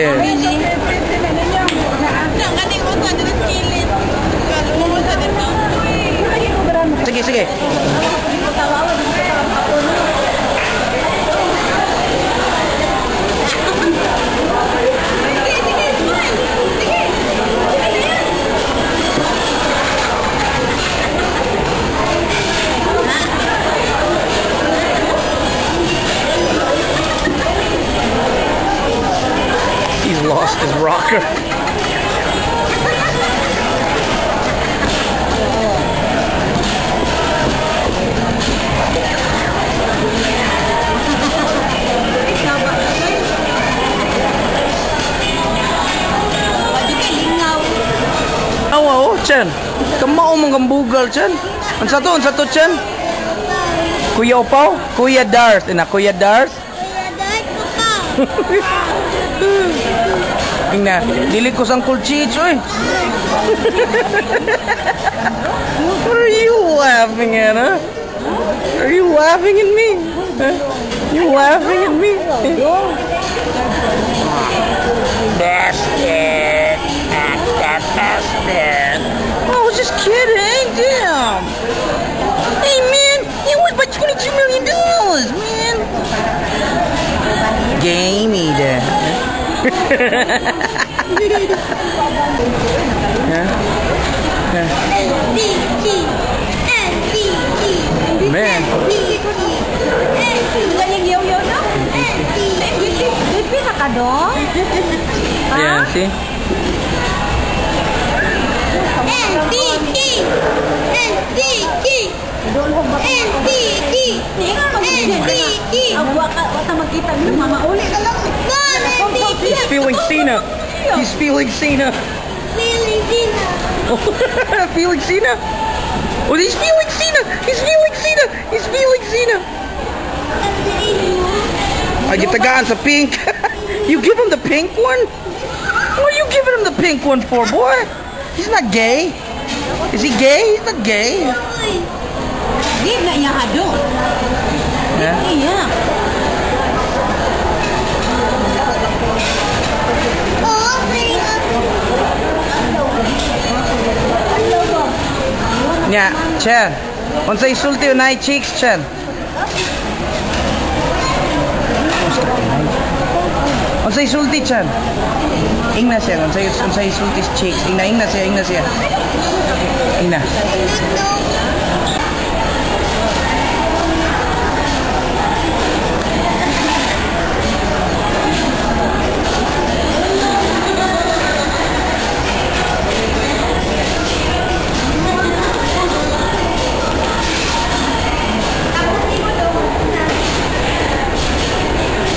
Yes. Sige, sige. He's lost his rocker. Chen, kamao mong gambugal, Chen. Ang sato, Chen. Kuya Upaw? Kuya Dars. Kuya Dars? Tingnan, dili ko sang kulchich, oy. What are you laughing at, huh? Are you laughing at me? Huh? You laughing at me? Basket. Basket. I was just kidding, damn. Hey, man, you won by $22 million, man. Game eater. Man. Yeah, see? He's feeling Cena. He's feeling Cena. Feeling Cena? Oh, he's feeling Cena. He's feeling Cena. He's feeling Cena. I get the guy on the pink. You give him the pink one? What are you giving him the pink one for, boy? He's not gay. Is he gay? He's not gay. Yeah, Chen. Unsa isulti unay cheeks, Chen? Unsa isulti, Chen? Ingna siya, unsa isulti cheeks. Ingna siya. Ingna.